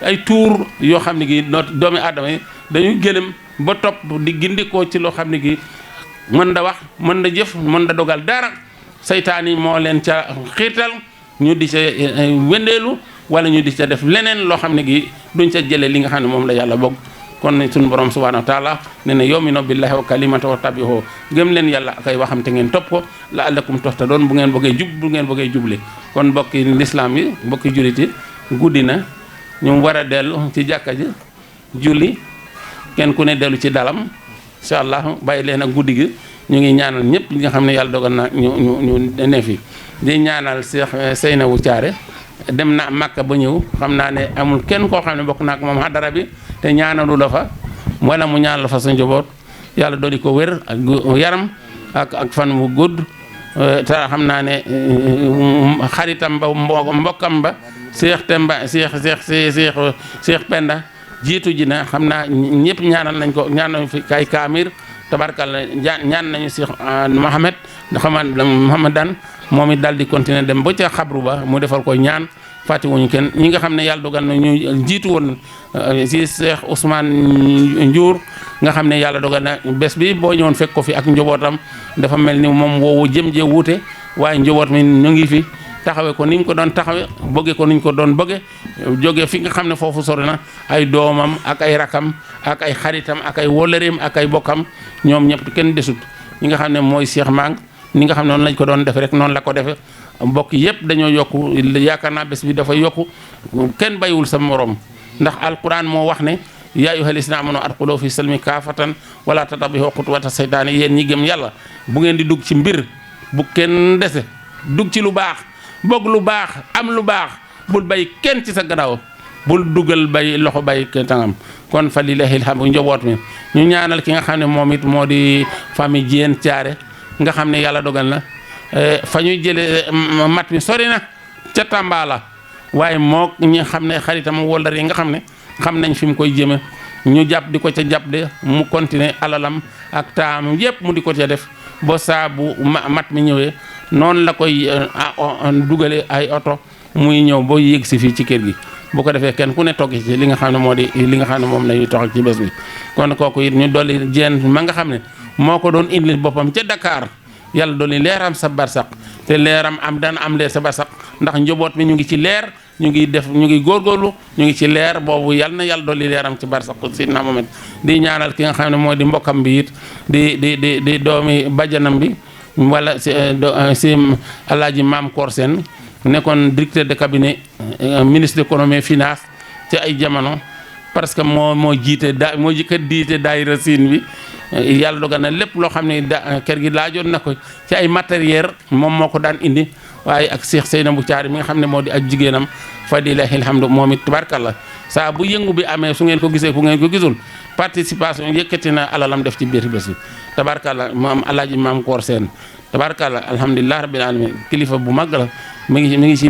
ay tuur yoo xam ne gi doomi aadama yi dañuy gëlëm ba topp di gindikoo ci loo xam ne gi mën da wax mën da jëf mën da dogal dara saytaan yi moo leen ca xiirtal ñu di ca wendeelu wala ñu di ca def leneen loo xam ne gi duñ ca jëlee li nga xam ne moom la yàlla bëgg kon ne suñu borom subhanahu wa taala ne ne yomino billahi wa kalimata wa tabiho gëm leen yàlla ak ay waxam te ngeen topp ko la allakum tahtadoon bu ngeen bëggee jub bu ngeen bëggee juble kon mbokki lislaam yi mbokki jullit yi guddi na ñu war a dellu ci jàkka ji julli kenn ku ne dellu ci dalam incha allah bàyyi leen ak guddi gi ñu ngi ñaanal ñëpp li nga xam ne yàlla dogal na ñu ne fi di ñaanal Cheikh Seynabou Thiaré dem na Makka ba ñëw xam naa ne amul kenn koo xam ne bokk naa ak moom xadara bi te ñaanalu la fa wala mu ñaanal fa sa njaboot yàlla dooli ko wér ak yaram ak fan bu gudd te xam naa ne xaritam ba mbokkam ba Cheikh Temba Cheikh Penda jiitu ji na xam naa ñëpp ñaanal nañ ko ñaanal fi kay kaamir tabarkalla ñaan nañu Cheikh Mohamed Mohamedan moom it daal di continuer dem ba ca xabru ba mu defal ko ñaan fàttewuñu kenn ñi nga xam ne yàlla dogal na ñu jiitu woon si Cheikh Ousmane Ndiour nga xam ne yàlla dogal na bés bi boo ñëwoon fekk ko fi ak njobootam dafa mel ni moom woowu jëm jee wuute waaye njoboot mi ñu ngi fi taxawee ko ni ñu ko doon taxawe bëgge ko ni ñu ko doon bëgge jóge fi nga xam ne foofu sori na ay doomam ak ay rakam ak ay xaritam ak ay wóllëreem ak ay bokkam ñoom ñëpp kenn desut ñi nga xam ne mooy Cheikh Mang ni nga xam ne noonu lañ ko doon defe rek noonu la ko defe mbokk yëpp dañoo yokku yaakaar naa bés bi dafa yokku kenn bayiwul sa morom ndax alquran moo wax ne yaa ayyuhal lazina amanu adxulu fi salmi kaafatan wala tattabi'u xutuwata seytaane yéen ñi gëm yàlla bu ngeen di dugg ci mbir bu kenn dese dugg ci lu baax bëgg lu baax am lu baax bul bay kenn ci sa gannaaw bul dugal bay loxo bay kenn tangam kon fa lillahi alhamdu njaboot mi ñu ñaanal ki nga xam ne moom it moo di famille Diène Thiaré nga xam ne yàlla dogal na fa ñuy jële mat mi sori na ca Tamba la waaye moo ñi xam ne xaritam wala yi nga xam ne xam nañ fi mu koy jëme ñu jàpp di ko ca jàpp de mu continuer alalam ak taam yépp mu di ko ca def ba saa bu mat mi ñëwee noonu la koy dugale ay oto muy ñëw boo yéeg si fii ci kër gi bu ko defee kenn ku ne togg ci li nga xam ne moo di li nga xam ne moom la ñuy toxal ci bés bi kon kooku it ñu dolli Diène ma nga xam ne moo ko doon indil boppam ca Dakar yàlla dolli leeram sa barsax te leeram am daan am leer sa barsax ndax njaboot mi ñu ngi ci leer ñu ngi góorgóorlu ñu ngi ci leer boobu yàlla na yàlla dolli leeram ci barsax Sidna Muhammad di ñaanal ki nga xam ne moo di mbokkam bi it di doomi bajjanam bi wala si Alaaji Maam Koor Sène nekkoon directeur de cabinet ministre de l'économie et finance ci ay jamono parce que moo jiite moo jëkk diite daayira siin bi yàlla dogal na lépp loo xam ne kër gi laajoon na ko ci ay matériel moom moo ko daan indi waaye ak Cheikh Seynabou Thiaré mi nga xam ne moo di ak jigéenam fa lillahi alhamdu moom it tabarkalla saa bu yëngu bi amee su ngeen ko gisee ku ngeen ko gisul participation yëkkati na alalam def ci biir bés bi tabarkalla moom Alaaji Maam Koor Sène tabarkalla alhamdulilah rabbil alamin kilifa bu mag la mi ngi ci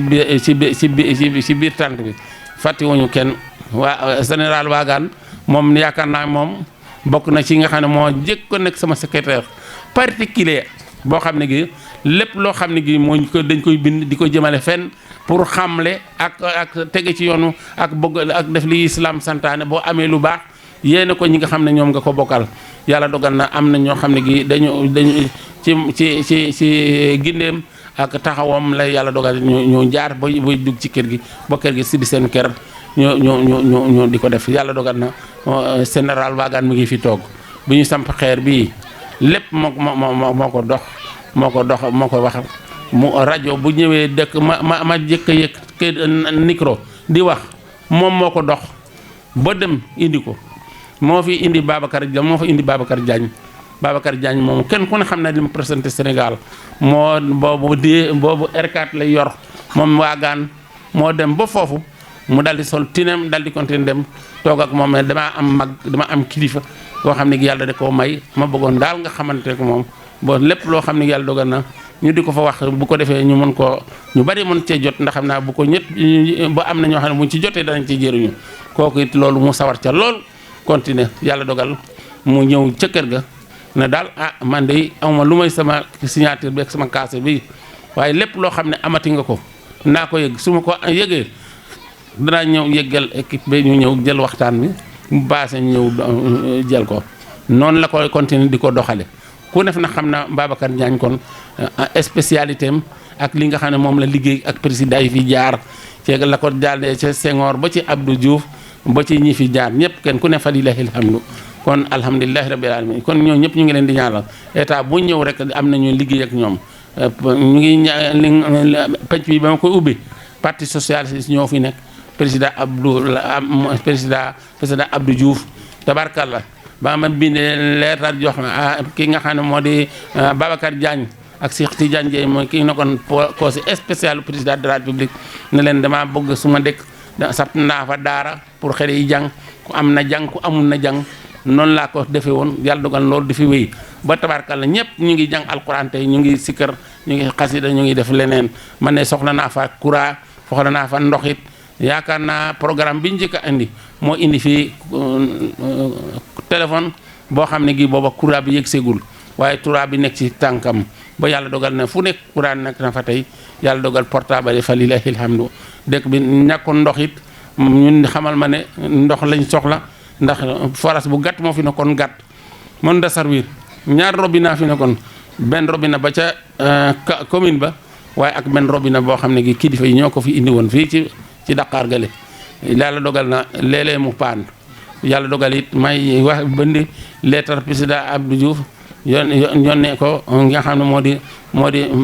biir tànt bi fàttewuñu kenn waa général Wagan moom yaakaar naa moom bokk na ci nga xam ne moo jëkk ko nekk sama secrétaire particulier boo xam ne gi lépp loo xam ne gi dañ koy bind di ko jëmale fenn pour xamle ak tege ci yoonu ak bëgg ak def li islam santaane boo amee lu baax yéene ko ñi nga xam ne ñoom nga ko bokkal yàlla dogal na am na ñoo xam ne gi dañu ci gindeem ak taxawam la yàlla dogal ñu jaar ba dugg ci kër gi ba kër gi si di seen kër ñu di ko def yàlla dogal na général Wagan mi ngi fi toog bi ñu samp xeer bii lépp moo ko dox moo ko wax mu rajo bu ñëwee dëkk ma jëkk a yëg micro di wax moom moo ko dox ba dem indi ko moo fi indi Babacar Diagne Babacar Diagne moom kenn ku ne xam ne li mu présenté Sénégal moo boobu R4 lay yor moom Wagan moo dem ba foofu mu dal di sol tinem dal di continuer dem toog ak moom dama am kilifa koo xam ne yàlla da koo may ma bëggoon daal nga xamante ko moom bon lépp loo xam ne yàlla dogal na ñu di ko fa wax bu ko defee ñu mën koo ñu bari mën cee jot ndax xam naa bu ko ba am na ñoo xam ne buñ ci jotee danañ ci jëriñu kooku it loolu mu sawar ca lool continuer yàlla dogal mu ñëw ca kër ga ne daal man de awma lu may sama signature bi ak sama kaase bi waaye lépp loo xam ne amati nga ko naa ko yëg su ma ko yëgee danaa ñëw yëggal équipe bi ñu ñëw jël waxtaan bi mu baase ñëw jël ko noonu la koy continuer di ko doxale ku def na xam na Babacar Diagne kon spécialité am ak li nga xam ne moom la liggéey ak président yi fi jaar ci la ko jàllee ca Senghor ba ci Abdou Diouf ba ci ñi fi jaar ñëpp kenn ku ne fa lillahi alhamdu kon alhamdulilahi rabbil alamin kon ñoo ñëpp ñu ngi leen di ñaanal état bu ñëw rek am nañu liggéey ak ñoom ñu ngi penc bi ba ma koy ubbi parti socialiste ñoo fi nekk président Abdou Diouf tabarkalla ba ma bindee leetar jox ki nga xam ne moo di Babacar Diagne ak Cheikh Tidiane Dieye mooy ki nekkoon conseil spécial président de la République ne leen dama bëgg su ma dëkk sap naa fa daara pour xale yi jàng ku am na jàng ku amul na jàng noonu laa ko defee woon yàlla dogal loolu di fi wéy ba tabarkalla ñëpp ñu ngi jàng alquran tey ñu ngi sikkar ñu ngi xasida ñu ngi def leneen man ne soxla naa fa courant soxla naa fa ndox it yaakaar naa programme bi njëkk a indi moo indi fii téléphone boo xam ne gi booba courant bi yëg segul waaye courant bi nekk ci tànkam ba yàlla dogal na fu nekk courant nekk na fa tey yàlla dogal portable yi fa lillahi alhamdu dëkk bi ñàkkoon ndox it ñun xamal ma ne ndox lañ soxla ndax forage bu gàtt moo fi nekkoon gàtt mën da servir ñaar robinet fi nekkoon benn robinet ba ca commune ba waaye ak benn robinet boo xam ne gi kilifa yi ñoo ko fi indi woon fii ci Dakar gale yàlla dogal na léeg-léeg mu paan yàlla dogal it may wax bëndi lettre président Abdou Diouf yónnee ko nga xam ne moo di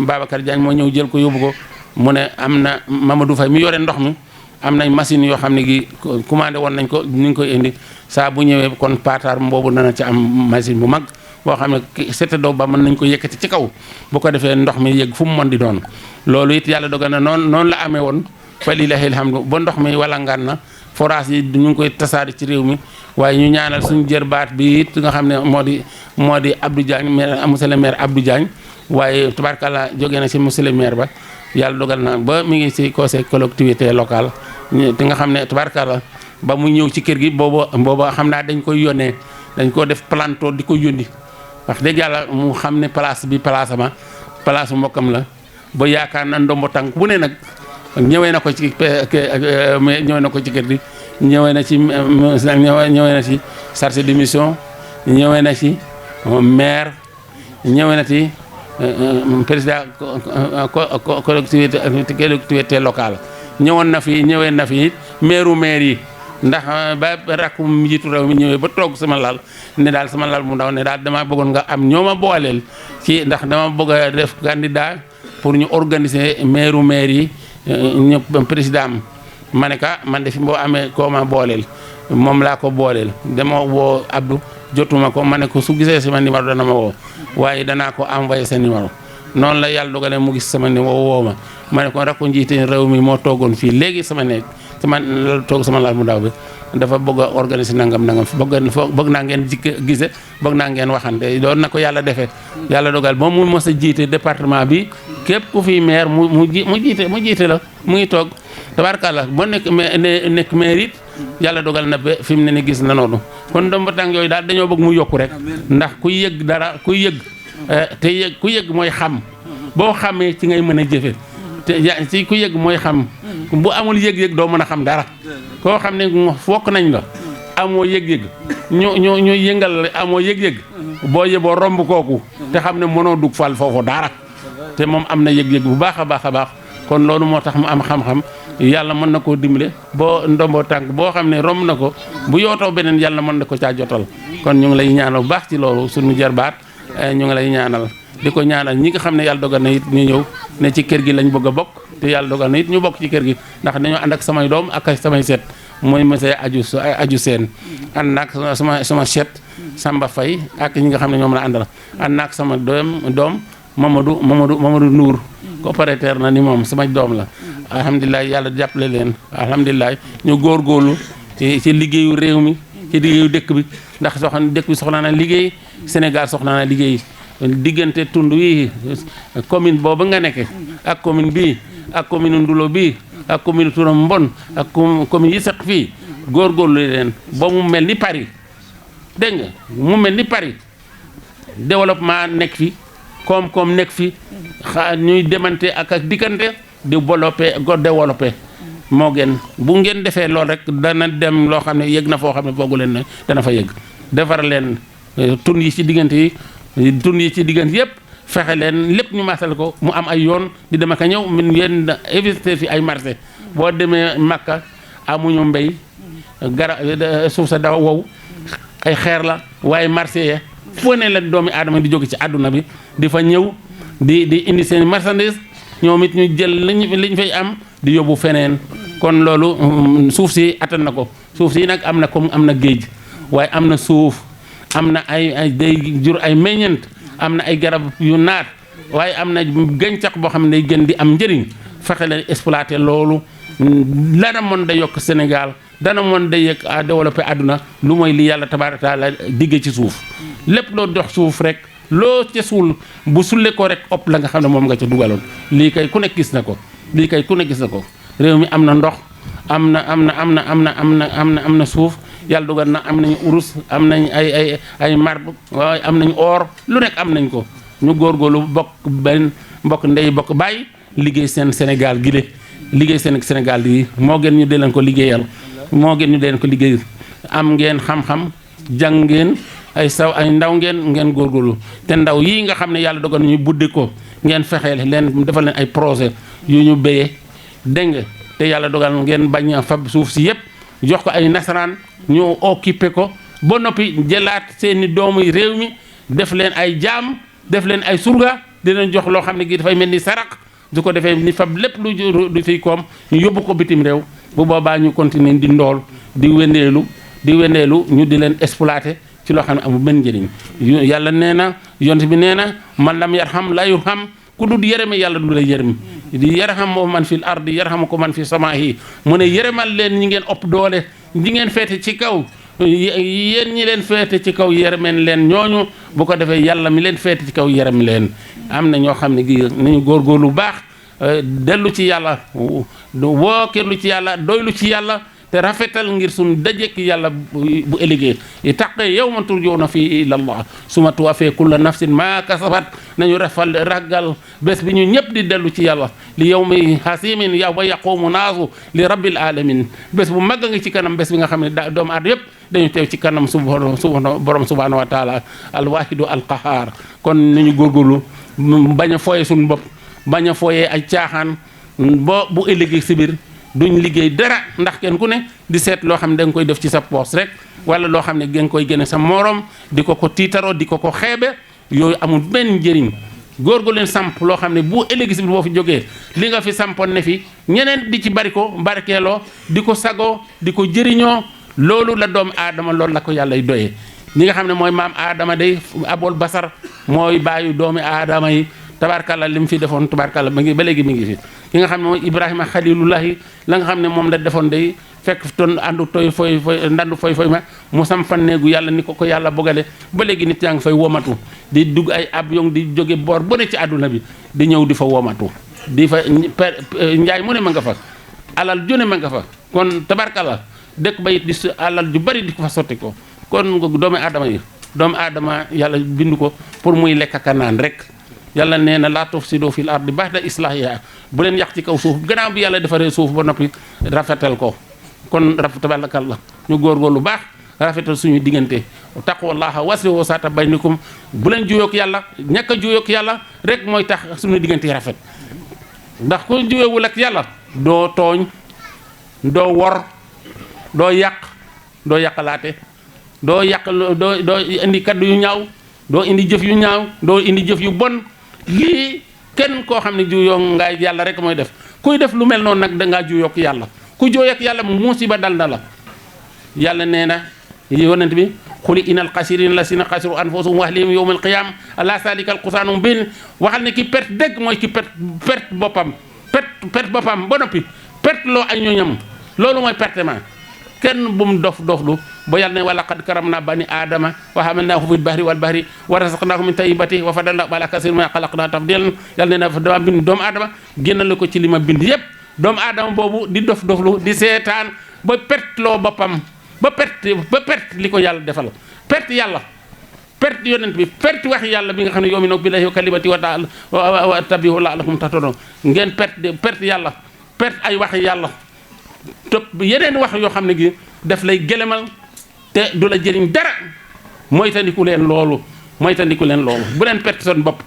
Babacar Diagne moo ñëw jël ko yóbbu ko mu ne am na Mamadou Faye mi yore ndox mi am nañ machine yoo xam ne gi commandé woon nañ ko ñu ngi koy indi saa bu ñëwee kon paataar boobu dana ci am machine bu mag boo xam ne sete doo ba mën nañ ko yëkkati ci kaw bu ko defee ndox mi yëg fu mu mën di doon loolu it yàlla dogal na noonu la amee woon fa lillahi alhamdu ba ndox mi wala ngaan na forage yi ñu ngi koy tasaari ci réew mi waaye ñu ñaanal suñu jërbaat bi it nga xam ne moo di Abdou Diagne maire monsieur le maire Abdou Diagne waaye tubaarkàlla jógee na ci monsieur le maire ba yàlla dogal na ba mi ngi ci conseil collectivité locale te nga xam ne tubaarkàlla ba mu ñëw ci kër gi booba xam naa dañ koy yónnee dañ ko def planto di ko yónni wax dëgg yàlla mu xam ne place bi place ama place mbokkam la ba yaakaar na ndombo tànk bu ne nag ñëwee na ko ci kër gi ñëwee na ci chargé de mission ñëwee na ci maire ñëwee na ci président collectivité locale ñëwee na fi maire yi ndax ba rakkum njiitu réew mi ñëwee ba toog sama lal ne daal sama lal mu ndaw ne daal dama bëggoon nga am ñoo ma booleel ci ndax dama bëgg a def candidat pour ñu organiser maire yi ñëpp président ma ne ka man de fi boo amee koo ma booleel moom laa ko booleel dama woo Abdou jotuma ko ma ne ko su gisee sama numéro dana ma woo waaye danaa ko envoyé sa numéro noonu la yàlla dogalee mu gis sama numéro woo ma ne ko rakku njiite réew mi moo toogoon fii léegi sama nekk sama laal mu ndaw bi dafa bëgg a organiser nangam bëgg naa ngeen gise bëgg naa ngeen waxante doon na ko yàlla defee yàlla dogal moom mu mos a jiite département bi képp ku fi maire mu jiite la mu ngi toog tabarkàlla ba nekk maire it yàlla dogal na ba fi mu ne ni gis na noonu kon ndomba tànk yooyu daal dañoo bëgg mu yokku rek ndax ku yëg dara ku yëg mooy xam boo xamee ci ngay mën a jëfe te ku yëg mooy xam bu amul yëg-yëg doo mën a xam dara koo xam ne fokk nañ la amoo yëg-yëg ñu yëngal la amoo yëg-yëg boo yeboo romb kooku te xam ne mënoo dugg fal foofu dara te moom am na yëg-yëg bu baax a baax a baax kon loolu moo tax mu am xam-xam yàlla mën na koo dimbale boo ndombo tànk boo xam ne romb na ko bu yootoo beneen yàlla mën na ko caa jotal kon ñu ngi lay ñaanal bu baax ci loolu suñu jarbaat ñu ngi lay ñaanal di ko ñaanal ñi nga xam ne yàlla dogal na it ñu ñëw ne ci kër gi lañ bëgg a bokk te yàlla dogal na it ñu bokk ci kër gi ndax dañoo ànd ak samay doom ak samay set mooy monsieur aju seen ànd naag sama set Samba Faye ak ñi nga xam ne ñoom la àndal ànd naag sama doom Mamadou Nour coopérateur na ni moom sama doom la alhamdulilah yàlla jàppale leen alhamdulilah ñu góorgóorlu ci liggéeyu réew mi ci liggéeyu dëkk bi ndax dëkk bi soxla na liggéey Sénégal soxla na liggéey diggante tund wi commune boobu nga nekke ak commune bi ak commune Ndulo bi ak commune Turam Mbon ak commune yi sax fii góorgóorlu leen ba mu mel ni Paris dégg nga mu mel ni Paris développement nekk fi koom-koom nekk fi ñuy demante ak diggante di développé moo gën bu ngeen defee loolu rek dana dem loo xam ne yëg na foo xam ne foogu leen ne dana fa yëg defar leen tund yi ci diggante yëpp fexe leen lépp ñu masal ko mu am ay yoon di dem ak a ñëw min yéen investir fi ay marché boo demee Makka amuñu mbéy suuf sa daw wow ay xeer la waaye marché ya foo ne la doomi aadama di jóge ci àdduna bi di fa ñëw di indi seen marchandise ñoom it ñu jël liñ fay am di yóbbu feneen kon loolu suuf si attan na ko suuf si nag am na comme am na géej waaye am na suuf am na ay day jur ay meññeent am na ay garab yu naat waaye am na gàncax boo xam ne day gën di am njëriñ fexe leen exploiter loolu dana mën da yokk Sénégal dana mën da yëg à développer àdduna lu mooy li yàlla tabaaraka taala digge ci suuf lépp loo dox suuf rek loo ca suul bu sulle ko rek ëpp la nga xam ne moom nga ca dugaloon lii kay ku nekk gis na ko réew mi am na ndox am na suuf yàlla dugal na am nañu urus am nañ ay marbre waaye am nañu or lu nekk am nañ ko ñu góorgóorlu bokk benn mbokk ndey bokk bàyyi liggéey seen Sénégal gi liggéey seen Sénégal gi moo gën ñu dee leen ko liggéeyal moo gën ñu dee leen ko liggéey am ngeen xam-xam jàng ngeen ay ndaw ngeen góorgóorlu te ndaw yii nga xam ne yàlla dogal ñu buddi ko ngeen fexeel leen defal leen ay projet yu ñu béyee dégg nga te yàlla dogal ngeen bañ a fab suuf si yëpp jox ko ay nasaraan ñu occupé ko ba noppi jëlaat seeni doomu réew mi def leen ay jaam def leen ay surga di leen jox loo xam ne gi dafay mel ni sarax du ko defee ni fab lépp lu fiy koom ñu yóbbu ko bitim réew bu boobaa ñu continuer di ndool di wendeelu ñu di leen exploité ci loo xam ne amul benn njëriñ yàlla nee na yonent bi nee na man lam yarham la yurham ku dul yërëme yàlla du la yërëm di yarham moo man fil ardi yarham ko man fi samaahi mu ne yërëmal leen ñi ngeen ëpp doole ñi ngeen feete ci kaw yéen ñi leen feete ci kaw yërëmeen leen ñooñu bu ko defee yàlla mi leen feete ci kaw yërëm leen am na ñoo xam ne gi nañu góorgóorlu baax dellu ci yàlla wookeerlu ci yàlla doylu ci yàlla te rafetal ngir suñ dajek yàlla bu ëllëgee taqe yawma turjawna fii ila Allah suma tuwafee kulla nafsin ma kasabat nañu ragal bés bi ñu ñëpp di dellu ci yàlla li yawmi hasimin yawma yaqumu naasu li rabbil alamin bés bu mag nga ci kanam bés bi nga xam ne doomu aadama yëpp dañu teew ci kanam borom subhanahu wa taala al wahidu al qahar kon nañu góorgóorlu bañ a fooye suñu bopp bañ a fooyee ay caaxaan bu ëllëgee si biir duñ liggéey dara ndax kenn ku ne di seet loo xam ne da nga koy def ci sa poos rek wala loo xam ne da nga koy génne sa morom di ko tiitaroo di ko xeebe yooyu amul benn njëriñ góor gu leen samp loo xam ne bu ëllëgi si boo fi jógee li nga fi sampoon ne fi ñeneen di ci barkeeloo di ko sagoo di ko jëriñoo loolu la doomu aadama loolu la ko yàlla doyee ñi nga xam ne mooy maam aadama day abol basar mooy bàyyi doomi aadama yi tabarkalla li mu fi defoon tabarkalla ba léegi mi ngi fi ki nga xam ne mooy Ibrahima xalilullahi la nga xam ne moom la defoon day fekk ton àndu toy foy ndandu foy ma mu sam fanneegu yàlla ni ko yàlla bogale ba léegi nit yaa ngi fay womatu di dugg ay avion di jóge boor bu ne ci àdduna bi di ñëw di fa womatu di fa njaay mu ne ma nga fa alal ju ne ma nga fa kon tabarkalla dëkk ba it di alal ju bari di ko fa sotti ko kon doomu aadama yàlla bind ko pour muy lekk ak naan rek yàlla nee na laa tufsidu fil ardi ba'da islahiha bu leen yàq ci kaw suuf gannaaw bi yàlla defaree suuf ba noppi rafetal ko kon tabarakallah ñu góorgóorlu baax rafetal suñu diggante taqwallaha waslihu saata baynikum bu leen juyoog yàlla ñàkk a juyoog yàlla rek mooy tax suñu diggante rafet ndax ku juyoowul ak yàlla doo tooñ doo wor doo yàq doo yàqalaate doo indi kaddu yu ñaaw doo indi jëf yu ñaaw doo indi jëf yu bon lii kenn koo xam ne juyoo nga yàlla rek mooy def kuy def lu mel noonu nag dangaa juyoo ak yàlla ku juyoo ak yàlla musiba dal na la yàlla nee na yonent bi xuli inal xasirin la sina xasiru anfusahum wa ahlihim yawmal qiyam ala salikal xusaanum bin waxal ne ki perte dëgg mooy ki perte boppam ba noppi perte loo ay ñooñam loolu mooy pertement kenn bu mu doflu ba yàlla ne wa laqad karamna bani aadama wa hamalnaahum fil bahri wal bahri wa razaqnaahum min tayyibati wa faddalnaahum ala kasiirin mimman xalaqnaa tafdiilan yàlla ne na dama bind doomu aadama génnal ko ci li ma bind yépp doomu aadama boobu di doflu di seetaan ba perte loo boppam ba perte li ko yàlla defal perte yàlla perte yonent bi perte wax yàlla bi nga xam ne yu'minuuna billaahi wa kalimatihi wa tabi'uuhu la'allakum tahtaduun ngeen perte yàlla perte ay wax yàlla topp yeneen wax yoo xam ne gi daf lay gëlëmal te du la jëriñ dara moytandiku leen loolu bu leen perte seen bopp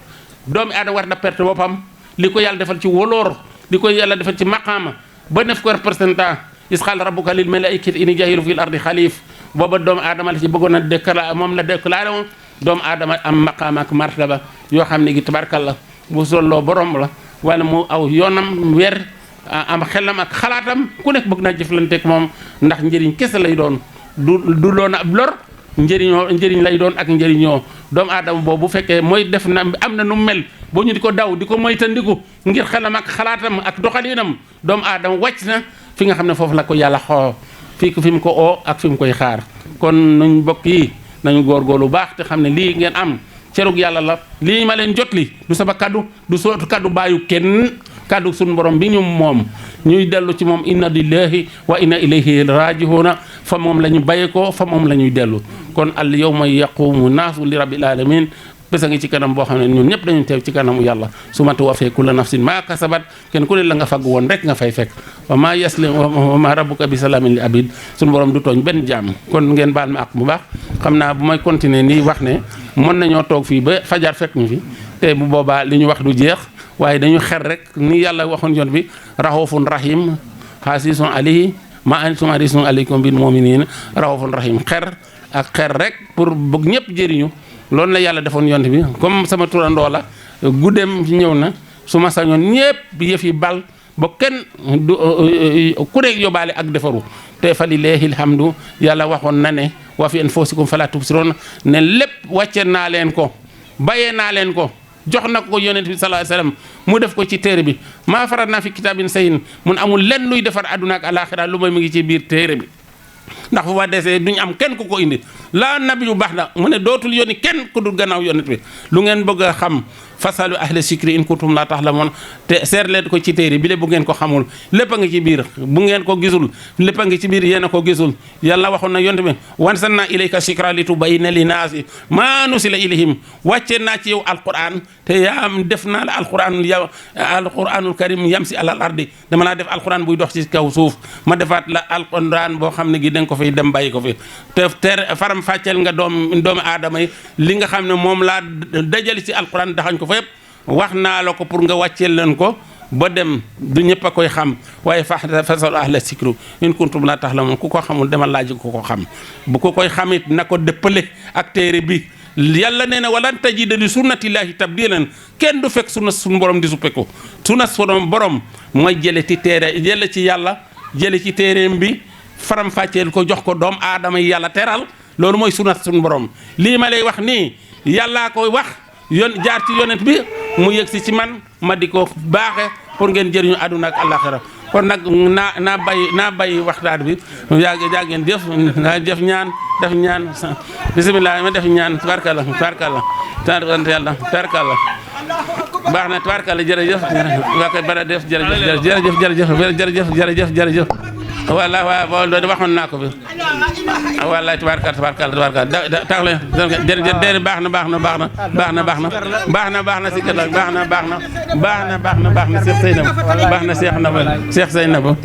doomu aadama war na perte boppam li ko yàlla defal ci woloor li ko yàlla defal ci maqaama ba def ko représentant is qaala rabbuka lil malaa'ikati inni jaa'ilun fil ardi xalif booba doomu aadama la ci bëggoon a déclaré moom la déclaré woon doomu aadama am maqaama ak martaba yoo xam ne gi tabarkalla bu solloo borom la wala mu aw yoonam weer am xelam ak xalaatam ku nekk bëgg naa jëflanteeg moom ndax njëriñ kese lay doon du doon ab lor njëriñ lay doon ak njëriñoo doomu aadama boobu bu fekkee mooy def na am na nu mel boo ñu di ko daw di ko moytandiku ngir xelam ak xalaatam ak doxalinam doomu aadama wàcc na fi nga xam ne foofu la ko yàlla xoo fi mu ko oo ak fi mu koy xaar kon nuñ mbokk yi nañu góorgóorlu baax te xam ne lii ngeen am cerug yàlla la lii ma leen jot li du sama kaddu du sootu kaddu bàyyu kenn kaddu suñu borom bi ñu moom ñuy dellu ci moom inna lillahi wa inna ilayhi raji'una fa moom la ñu bàyyee ko fa moom la ñuy dellu kon al yawma yaqumu naasu li rabbil alamin bés a ngi ci kanam boo xam ne ñun ñëpp dañu teew ci kanamu yàlla su ma tuwaffee kulla nafsin maa kasabat kenn ku ne la nga fagg woon rek nga fay fekk wa maa yaslim wa maa rabbuka bi salaamin li abid suñu borom du tooñ benn jaam kon ngeen baal ma ak bu baax xam naa bu may continuer nii wax ne mën nañoo toog fii ba fajar fekk ñu fi te bu boobaa li ñu wax du jeex waaye dañu xer rek ni yàlla waxoon yoon bi raxoofun rahim xaasisun alayhi ma antum harisun alaykum bil mu'minin raxoofun rahim xer rek pour bëgg ñëpp jëriñu loolu la yàlla defoon yont bi comme sama turandoo la guddeem ñëw na su ma sañoon ñëpp yëf yi bal ba kenn du ku nekk yóbbaale ak defaru te fa lillahi alhamdu yàlla waxoon na ne wa fi anfusikum fala tubsirun ne lépp wàcce naa leen ko bàyyee naa leen ko jox na ko yonent bi sallallahu alayhi wasallam mu def ko ci téere bi maa farat naa fi kitaabin sayin mun amul lenn luy defar àdduna ak alaxira lu may mu ngi ci biir téere bi ndax fu fa desee duñ am kenn ku ko indi laa nabi yu baax na mu ne dootul yónni kenn ku dul gannaaw yonent bi lu ngeen bëgg a xam fasalu ahla sikri in kuntum la taxlamoon te seet leen ko ci téere bi le bu ngeen ko xamul lépp a ngi ci biir bu ngeen ko gisul lépp a ngi ci biir yéen a ko gisul yàlla waxoon na yonent bi wanzalna ilayka sikra li tubayyina linnaasi maa nuzila ilayhim wàcce naa ci yow alquran te yaa am def naa la alquranul karim yam si alal ardi dama laa def alquran buy dox ci kaw suuf ma defaat la alquran boo xam ne gi da nga ko fiy dem bàyyi ko fi te faram fàcceel nga doomu aadama yi li nga xam ne moom laa dajale ci alquran daxañ ko fa yëpp wax naa la ko pour nga wàcceel leen ko ba dem du ñëpp a koy xam waaye fasal ahla sikru in kuntum la taxlamun ku ko xamul demal laaj ku ko xam bu ko koy xamit na ko dëppale ak téere bi yàlla nee na walan tajida li sunnatillahi tabdilan kenn du fekk sunna suñu borom di suppeeku sunna suñu borom mooy jële ci téere jële ci yàlla jële ci téereem bi faram fàcceel ko jox ko doom aadama yi yàlla teral loolu mooy sunna suñu borom lii ma lay wax nii yàllaa koy wax jaar ci yonent bi mu yëg si ci man ma di ko baaxe pour ngeen jëriñu àdduna ak àllaxira kon nag naa bàyyi waxtaan bi yaa ngeen jëf nga def ñaan bismillah ma def ñaan tubarkalla sant yàlla tubarkalla baax na tubarkalla jërëjëf waa koy bara def jërëjëf walla waaw loolu waxoon naa ko bi wallaay tubarkalla tax la jërëjëf baax na si kër baax na Cheikh Seynabou